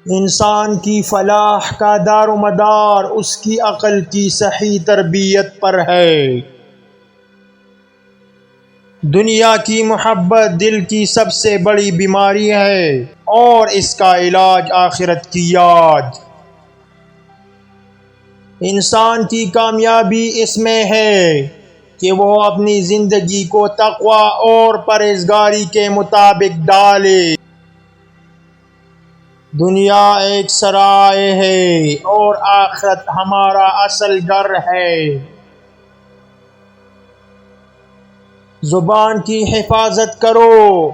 انسان کی فلاح کا دار و مدار اس کی عقل کی صحیح تربیت پر ہے۔ دنیا کی محبت دل کی سب سے بڑی بیماری ہے اور اس کا علاج آخرت کی یاد۔ انسان کی کامیابی اس میں ہے کہ وہ اپنی زندگی کو تقوی اور پرہیزگاری کے مطابق ڈالے۔ دنیا ایک سرائے ہے اور آخرت ہمارا اصل گھر ہے۔ زبان کی حفاظت کرو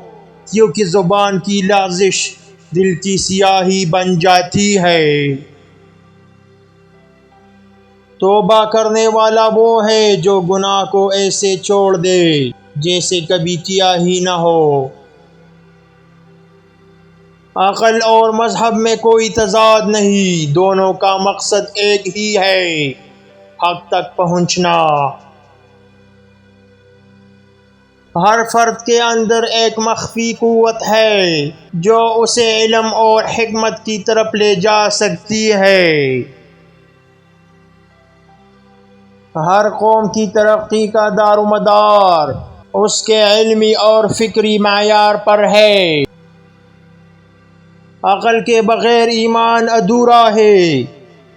کیونکہ زبان کی لغزش دل کی سیاہی بن جاتی ہے۔ توبہ کرنے والا وہ ہے جو گناہ کو ایسے چھوڑ دے جیسے کبھی کیا ہی نہ ہو۔ عقل اور مذہب میں کوئی تضاد نہیں، دونوں کا مقصد ایک ہی ہے، حق تک پہنچنا۔ ہر فرد کے اندر ایک مخفی قوت ہے جو اسے علم اور حکمت کی طرف لے جا سکتی ہے۔ ہر قوم کی ترقی کا دار و مدار اس کے علمی اور فکری معیار پر ہے۔ عقل کے بغیر ایمان ادھورا ہے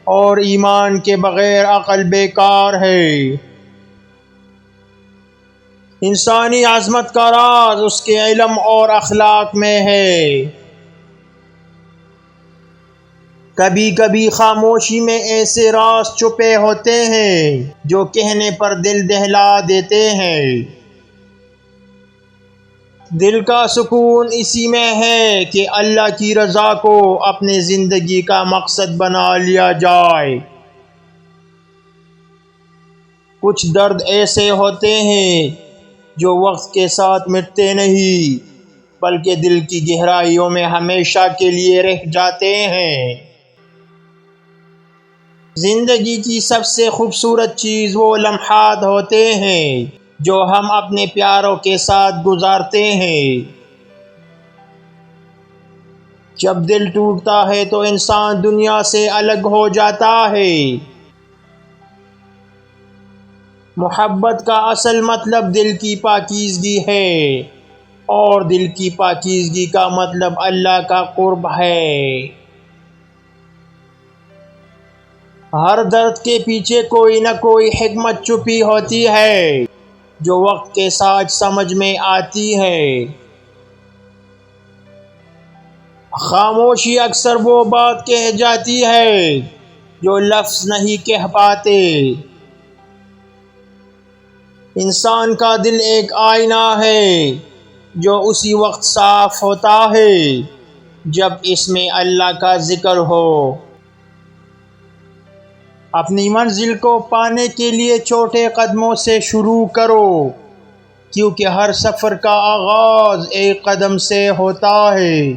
اور ایمان کے بغیر عقل بیکار ہے۔ انسانی عظمت کا راز اس کے علم اور اخلاق میں ہے۔ کبھی کبھی خاموشی میں ایسے راز چھپے ہوتے ہیں جو کہنے پر دل دہلا دیتے ہیں۔ دل کا سکون اسی میں ہے کہ اللہ کی رضا کو اپنی زندگی کا مقصد بنا لیا جائے۔ کچھ درد ایسے ہوتے ہیں جو وقت کے ساتھ مٹتے نہیں بلکہ دل کی گہرائیوں میں ہمیشہ کے لیے رہ جاتے ہیں۔ زندگی کی سب سے خوبصورت چیز وہ لمحات ہوتے ہیں جو ہم اپنے پیاروں کے ساتھ گزارتے ہیں۔ جب دل ٹوٹتا ہے تو انسان دنیا سے الگ ہو جاتا ہے۔ محبت کا اصل مطلب دل کی پاکیزگی ہے اور دل کی پاکیزگی کا مطلب اللہ کا قرب ہے۔ ہر درد کے پیچھے کوئی نہ کوئی حکمت چھپی ہوتی ہے جو وقت کے ساتھ سمجھ میں آتی ہے۔ خاموشی اکثر وہ بات کہہ جاتی ہے جو لفظ نہیں کہہ پاتے۔ انسان کا دل ایک آئینہ ہے جو اسی وقت صاف ہوتا ہے جب اس میں اللہ کا ذکر ہو۔ اپنی منزل کو پانے کے لیے چھوٹے قدموں سے شروع کرو کیونکہ ہر سفر کا آغاز ایک قدم سے ہوتا ہے۔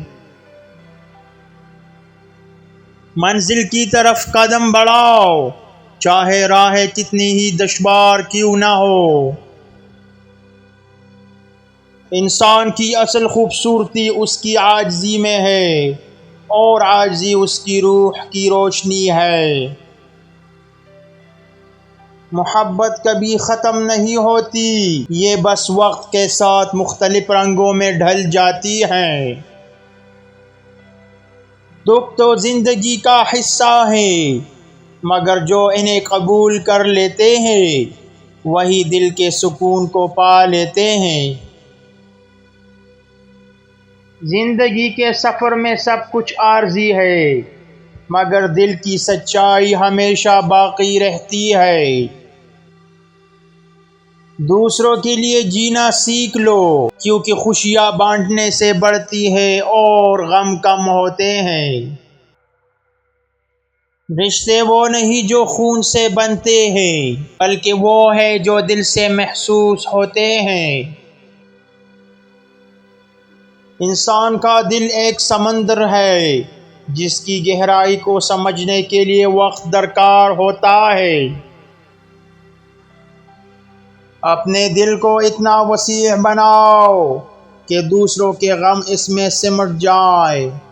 منزل کی طرف قدم بڑھاؤ چاہے راہیں کتنی ہی دشوار کیوں نہ ہو۔ انسان کی اصل خوبصورتی اس کی عاجزی میں ہے اور عاجزی اس کی روح کی روشنی ہے۔ محبت کبھی ختم نہیں ہوتی، یہ بس وقت کے ساتھ مختلف رنگوں میں ڈھل جاتی ہے۔ دکھ تو زندگی کا حصہ ہیں مگر جو انہیں قبول کر لیتے ہیں وہی دل کے سکون کو پا لیتے ہیں۔ زندگی کے سفر میں سب کچھ عارضی ہے مگر دل کی سچائی ہمیشہ باقی رہتی ہے۔ دوسروں کے لیے جینا سیکھ لو کیونکہ خوشیاں بانٹنے سے بڑھتی ہے اور غم کم ہوتے ہیں۔ رشتے وہ نہیں جو خون سے بنتے ہیں بلکہ وہ ہے جو دل سے محسوس ہوتے ہیں۔ انسان کا دل ایک سمندر ہے جس کی گہرائی کو سمجھنے کے لیے وقت درکار ہوتا ہے۔ اپنے دل کو اتنا وسیع بناؤ کہ دوسروں کے غم اس میں سمٹ جائیں۔